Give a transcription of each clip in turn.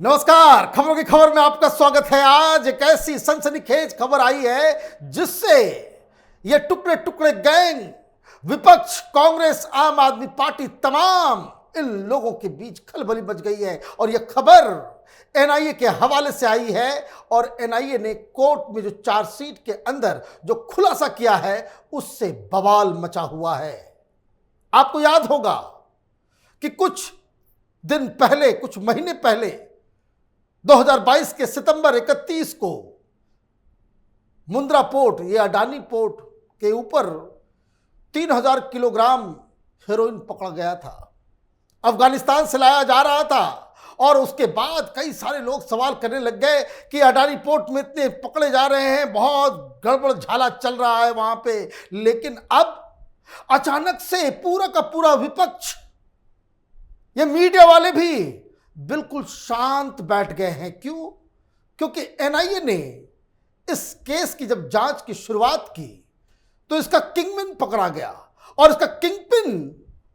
नमस्कार। खबरों की खबर में आपका स्वागत है। आज एक ऐसी सनसनीखेज खबर आई है जिससे ये टुकड़े टुकड़े गैंग, विपक्ष, कांग्रेस, आम आदमी पार्टी, तमाम इन लोगों के बीच खलबली मच गई है। और यह खबर एनआईए के हवाले से आई है और एनआईए ने कोर्ट में जो चार्जशीट के अंदर जो खुलासा किया है उससे बवाल मचा हुआ है। आपको याद होगा कि कुछ दिन पहले, कुछ महीने पहले 2022 के सितंबर 31 को मुंद्रा पोर्ट या अडानी पोर्ट के ऊपर 3000 किलोग्राम हेरोइन पकड़ा गया था। अफगानिस्तान से लाया जा रहा था और उसके बाद कई सारे लोग सवाल करने लग गए कि अडानी पोर्ट में इतने पकड़े जा रहे हैं, बहुत गड़बड़ झाला चल रहा है वहां पे। लेकिन अब अचानक से पूरा का पूरा विपक्ष, ये मीडिया वाले भी बिल्कुल शांत बैठ गए हैं। क्यों? क्योंकि एनआईए ने इस केस की जब जांच की शुरुआत की तो इसका किंगपिन पकड़ा गया और इसका किंगपिन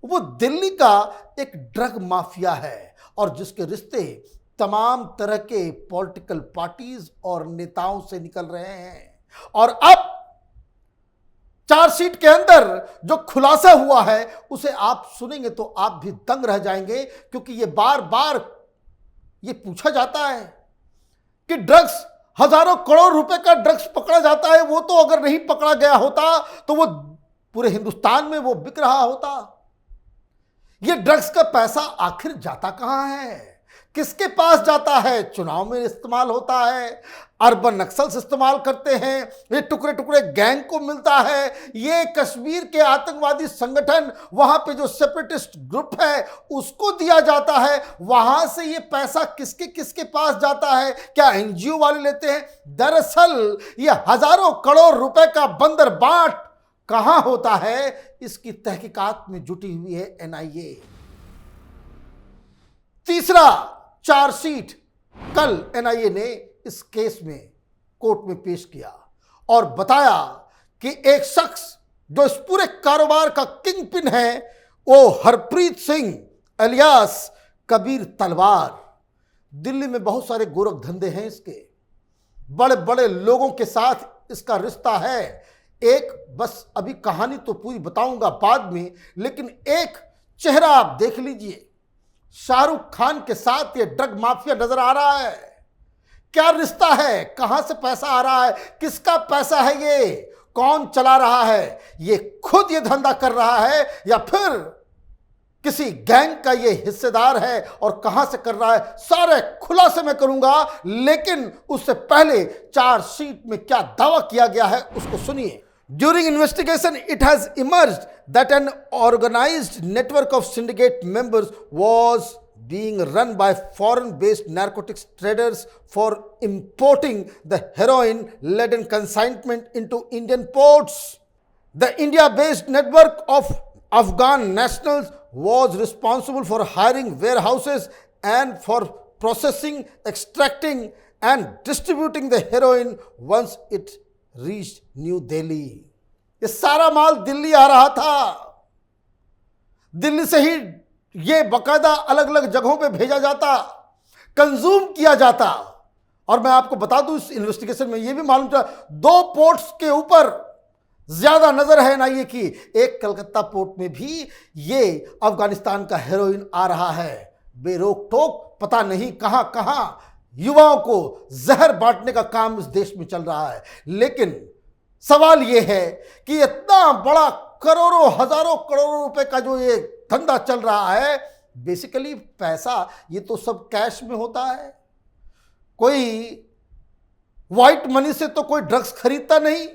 वो दिल्ली का एक ड्रग माफिया है और जिसके रिश्ते तमाम तरह के पॉलिटिकल पार्टीज और नेताओं से निकल रहे हैं। और अब चार्जशीट के अंदर जो खुलासा हुआ है उसे आप सुनेंगे तो आप भी दंग रह जाएंगे, क्योंकि ये बार बार ये पूछा जाता है कि ड्रग्स, हजारों करोड़ रुपए का ड्रग्स पकड़ा जाता है, वो तो अगर नहीं पकड़ा गया होता तो वो पूरे हिंदुस्तान में वो बिक रहा होता। ये ड्रग्स का पैसा आखिर जाता कहां है, किसके पास जाता है? चुनाव में इस्तेमाल होता है, अर्बन नक्सल्स इस्तेमाल करते हैं, ये टुकड़े टुकड़े गैंग को मिलता है, ये कश्मीर के आतंकवादी संगठन, वहां पे जो सेपरेटिस्ट ग्रुप है उसको दिया जाता है। वहां से ये पैसा किसके किसके पास जाता है? क्या एनजीओ वाले लेते हैं? दरअसल ये हजारों करोड़ रुपए का बंदर बाट कहां होता है, इसकी तहकीकात में जुटी हुई है एनआईए। तीसरा चार्जशीट कल एनआईए ने इस केस में कोर्ट में पेश किया और बताया कि एक शख्स जो इस पूरे कारोबार का किंगपिन है वो हरप्रीत सिंह अलियास कबीर तलवार। दिल्ली में बहुत सारे गोरख धंधे हैं इसके, बड़े बड़े लोगों के साथ इसका रिश्ता है। एक बस अभी कहानी तो पूरी बताऊंगा बाद में, लेकिन एक चेहरा आप देख लीजिए। शाहरुख खान के साथ ये ड्रग माफिया नजर आ रहा है। क्या रिश्ता है? कहां से पैसा आ रहा है? किसका पैसा है? ये कौन चला रहा है? ये खुद ये धंधा कर रहा है या फिर किसी गैंग का ये हिस्सेदार है? और कहां से कर रहा है, सारे खुलासे मैं करूंगा। लेकिन उससे पहले चार्जशीट में क्या दावा किया गया है उसको सुनिए। During investigation, it has emerged that an organized network of syndicate members was being run by foreign-based narcotics traders for importing the heroin-laden consignment into Indian ports. The India-based network of Afghan nationals was responsible for hiring warehouses and for processing, extracting, and distributing the heroin once it reach new Delhi. ये सारा माल दिल्ली आ रहा था, दिल्ली से ही ये बकायदा अलग अलग जगहों पे भेजा जाता, कंज्यूम किया जाता। और मैं आपको बता दूं इस इन्वेस्टिगेशन में ये भी मालूम चला 2 पोर्ट्स के ऊपर ज्यादा नजर है एनआईए की। एक कलकत्ता पोर्ट में भी ये अफगानिस्तान का हेरोइन आ रहा है बेरोक टोक, पता नहीं कहां कहां युवाओं को जहर बांटने का काम इस देश में चल रहा है। लेकिन सवाल यह है कि इतना बड़ा करोड़ों हजारों करोड़ों रुपए का जो ये धंधा चल रहा है, बेसिकली पैसा ये तो सब कैश में होता है। कोई व्हाइट मनी से तो कोई ड्रग्स खरीदता नहीं,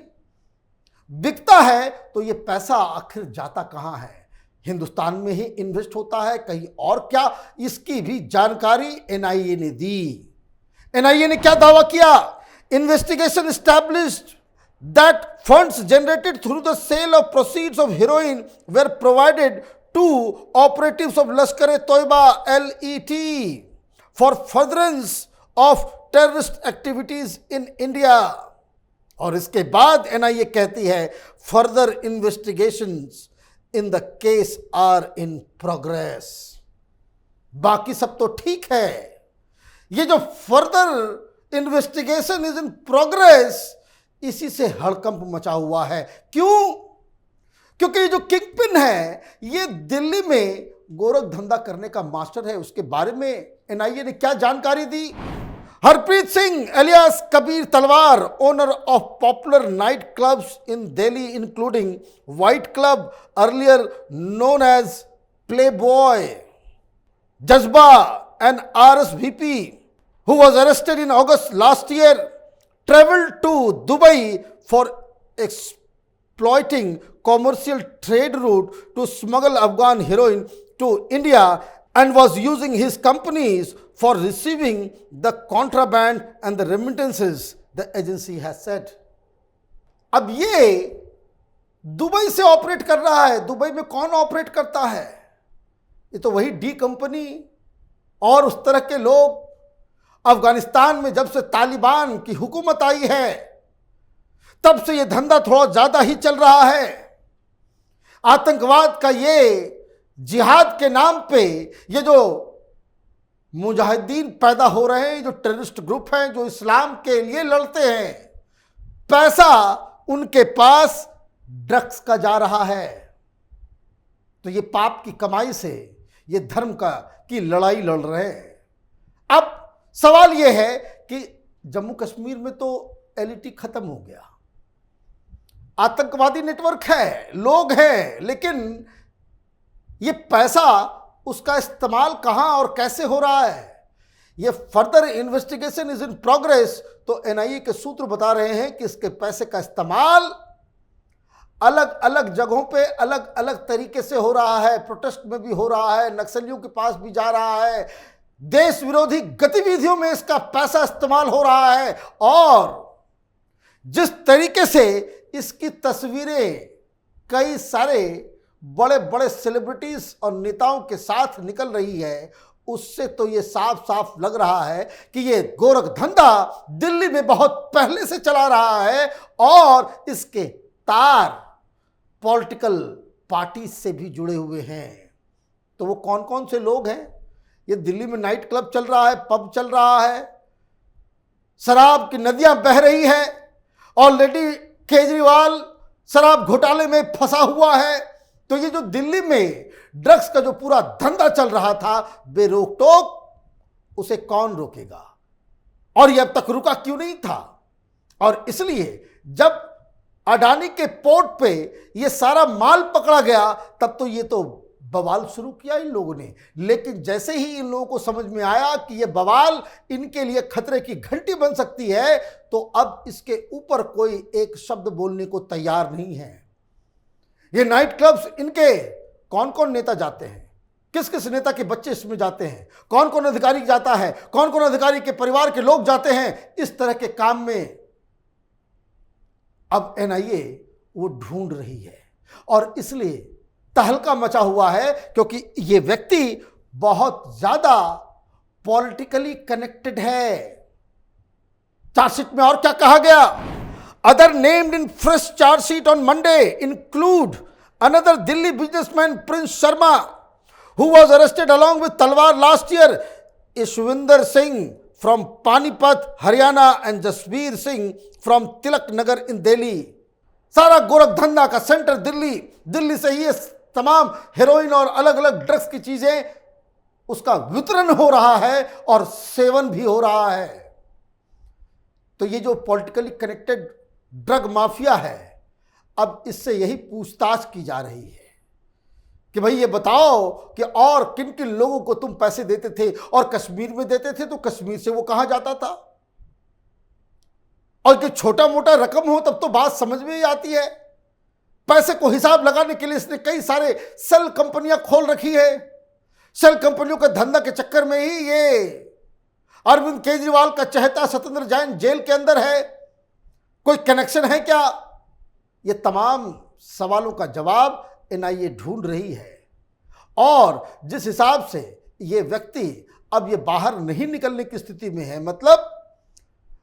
बिकता है तो ये पैसा आखिर जाता कहां है? हिंदुस्तान में ही इन्वेस्ट होता है, कहीं और क्या? इसकी भी जानकारी एनआईए ने दी। एनआईए ने क्या दावा किया? Investigation established that funds generated through the sale of proceeds of heroin were provided to operatives of Lashkar e Taiba LET for furtherance of terrorist activities in India. और इसके बाद एनआईए कहती है further investigations in the case are in progress. बाकी सब तो ठीक है। ये जो further investigation is in progress, इसी से हड़कंप मचा हुआ है। क्यों? क्योंकि जो किंगपिन है ये दिल्ली में गोरख धंधा करने का मास्टर है। उसके बारे में एनआईए ने क्या जानकारी दी? Harpreet Singh alias Kabir Talwar, owner of popular night clubs in Delhi including White Club earlier known as Playboy, Jazba and RSVP, who was arrested in August last year, traveled to Dubai for exploiting commercial trade route to smuggle Afghan heroin to India and was using his companies for receiving the contraband and the remittances, the agency has said. अब ये Dubai से operate कर रहा है। Dubai में कौन operate करता है? ये तो वही डी कंपनी और उस तरह के लोग। अफगानिस्तान में जब से तालिबान की हुकूमत आई है तब से ये धंधा थोड़ा ज्यादा ही चल रहा है। आतंकवाद का ये जिहाद के नाम पे ये जो मुजाहिदीन पैदा हो रहे हैं, जो टेररिस्ट ग्रुप हैं, जो इस्लाम के लिए लड़ते हैं, पैसा उनके पास ड्रग्स का जा रहा है। तो ये पाप की कमाई से ये धर्म की लड़ाई लड़ रहे हैं। अब सवाल यह है कि जम्मू कश्मीर में तो एलईटी खत्म हो गया, आतंकवादी नेटवर्क है, लोग हैं, लेकिन ये पैसा उसका इस्तेमाल कहां और कैसे हो रहा है? ये further investigation is in progress. तो एनआईए के सूत्र बता रहे हैं कि इसके पैसे का इस्तेमाल अलग अलग जगहों पे अलग अलग तरीके से हो रहा है। प्रोटेस्ट में भी हो रहा है, नक्सलियों के पास भी जा रहा है, देश विरोधी गतिविधियों में इसका पैसा इस्तेमाल हो रहा है। और जिस तरीके से इसकी तस्वीरें कई सारे बड़े बड़े सेलिब्रिटीज और नेताओं के साथ निकल रही है, उससे तो ये साफ साफ लग रहा है कि ये गोरख धंधा दिल्ली में बहुत पहले से चला रहा है और इसके तार पॉलिटिकल पार्टी से भी जुड़े हुए हैं। तो वो कौन कौन से लोग हैं? ये दिल्ली में नाइट क्लब चल रहा है, पब चल रहा है, शराब की नदियां बह रही है। ऑलरेडी केजरीवाल शराब घोटाले में फंसा हुआ है। तो ये जो दिल्ली में ड्रग्स का जो पूरा धंधा चल रहा था बेरोक टोक, उसे कौन रोकेगा? और ये अब तक रुका क्यों नहीं था? और इसलिए जब अडानी के पोर्ट पे ये सारा माल पकड़ा गया तब तो ये तो बवाल शुरू किया इन लोगों ने। लेकिन जैसे ही इन लोगों को समझ में आया कि ये बवाल इनके लिए खतरे की घंटी बन सकती है, तो अब इसके ऊपर कोई एक शब्द बोलने को तैयार नहीं है। ये नाइट क्लब्स, इनके कौन कौन नेता जाते हैं, किस किस नेता के बच्चे इसमें जाते हैं, कौन कौन अधिकारी जाता है, कौन कौन अधिकारी के परिवार के लोग जाते हैं, इस तरह के काम में अब एनआईए वो ढूंढ रही है। और इसलिए तहलका मचा हुआ है क्योंकि ये व्यक्ति बहुत ज्यादा पॉलिटिकली कनेक्टेड है। चार्जशीट में और क्या कहा गया? Other named in fresh chargesheet on Monday include another Delhi businessman Prince Sharma who was arrested along with Talwar last year, Ishwinder Singh from Panipat Haryana and Jasvir Singh from Tilak Nagar in Delhi. सारा गोरख धंधा का सेंटर दिल्ली, दिल्ली से ही तमाम हेरोइन और अलग अलग ड्रग्स की चीजें उसका वितरण हो रहा है और सेवन भी हो रहा है। तो ये जो पॉलिटिकली कनेक्टेड ड्रग माफिया है, अब इससे यही पूछताछ की जा रही है कि भाई ये बताओ कि और किन किन लोगों को तुम पैसे देते थे, और कश्मीर में देते थे तो कश्मीर से वो कहां जाता था? और कि छोटा मोटा रकम हो तब तो बात समझ में ही आती है। पैसे को हिसाब लगाने के लिए इसने कई सारे सेल कंपनियां खोल रखी है। सेल कंपनियों के धंधा के चक्कर में ही ये अरविंद केजरीवाल का चहेता सत्येंद्र जैन जेल के अंदर है। कोई कनेक्शन है क्या? ये तमाम सवालों का जवाब एनआईए ढूंढ रही है। और जिस हिसाब से ये व्यक्ति अब ये बाहर नहीं निकलने की स्थिति में है, मतलब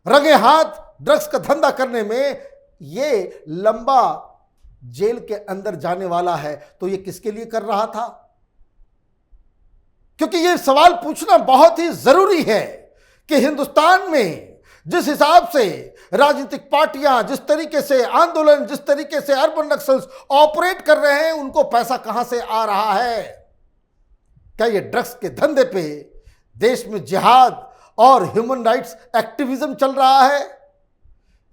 रंगे हाथ ड्रग्स का धंधा करने में ये लंबा जेल के अंदर जाने वाला है, तो ये किसके लिए कर रहा था? क्योंकि ये सवाल पूछना बहुत ही जरूरी है कि हिंदुस्तान में जिस हिसाब से राजनीतिक पार्टियां, जिस तरीके से आंदोलन, जिस तरीके से अर्बन नक्सल्स ऑपरेट कर रहे हैं, उनको पैसा कहां से आ रहा है? क्या ये ड्रग्स के धंधे पे देश में जिहाद और ह्यूमन राइट्स एक्टिविज्म चल रहा है?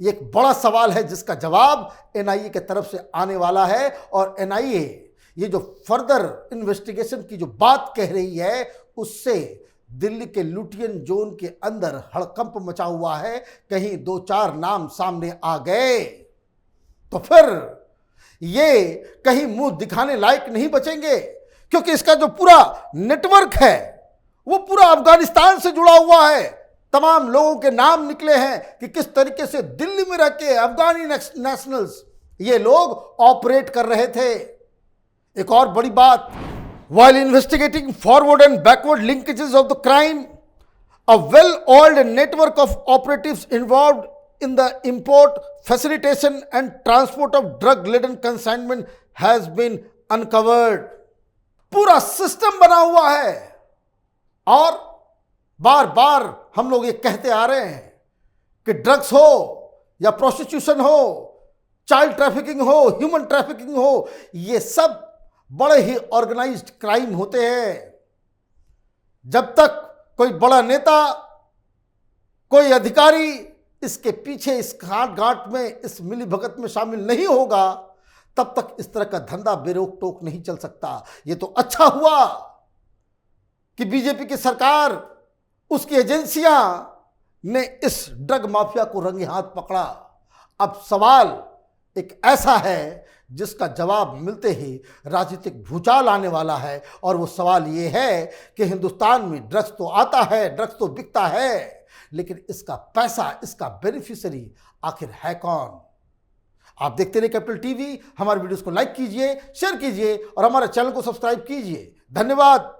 ये एक बड़ा सवाल है जिसका जवाब एनआईए की तरफ से आने वाला है। और एनआईए ये जो फर्दर इन्वेस्टिगेशन की जो बात कह रही है, उससे दिल्ली के लुटियन जोन के अंदर हड़कंप मचा हुआ है। कहीं 2-4 नाम सामने आ गए तो फिर ये कहीं मुंह दिखाने लायक नहीं बचेंगे, क्योंकि इसका जो पूरा नेटवर्क है वो पूरा अफगानिस्तान से जुड़ा हुआ है। तमाम लोगों के नाम निकले हैं कि किस तरीके से दिल्ली में रह के अफगानी नेशनल्स ये लोग ऑपरेट कर रहे थे। एक और बड़ी बात, while investigating forward and backward linkages of the crime, a well-oiled network of operatives involved in the import, facilitation and transport of drug-laden consignment has been uncovered. पूरा सिस्टम बना हुआ है और बार बार हम लोग ये कहते आ रहे हैं कि ड्रग्स हो या प्रोस्टिट्यूशन हो, चाइल्ड ट्रैफिकिंग हो, ह्यूमन ट्रैफिकिंग हो, ये सब बड़े ही ऑर्गेनाइज्ड क्राइम होते हैं। जब तक कोई बड़ा नेता, कोई अधिकारी इसके पीछे, इस गांठ में, इस मिलीभगत में शामिल नहीं होगा, तब तक इस तरह का धंधा बेरोक टोक नहीं चल सकता। ये तो अच्छा हुआ कि बीजेपी की सरकार, उसकी एजेंसियां ने इस ड्रग माफिया को रंगे हाथ पकड़ा। अब सवाल एक ऐसा है जिसका जवाब मिलते ही राजनीतिक भूचाल आने वाला है, और वो सवाल ये है कि हिंदुस्तान में ड्रग्स तो आता है, ड्रग्स तो बिकता है, लेकिन इसका पैसा, इसका बेनिफिशियरी आखिर है कौन? आप देखते रहिए कैपिटल टीवी। हमारे वीडियोस को लाइक कीजिए, शेयर कीजिए और हमारे चैनल को सब्सक्राइब कीजिए। धन्यवाद।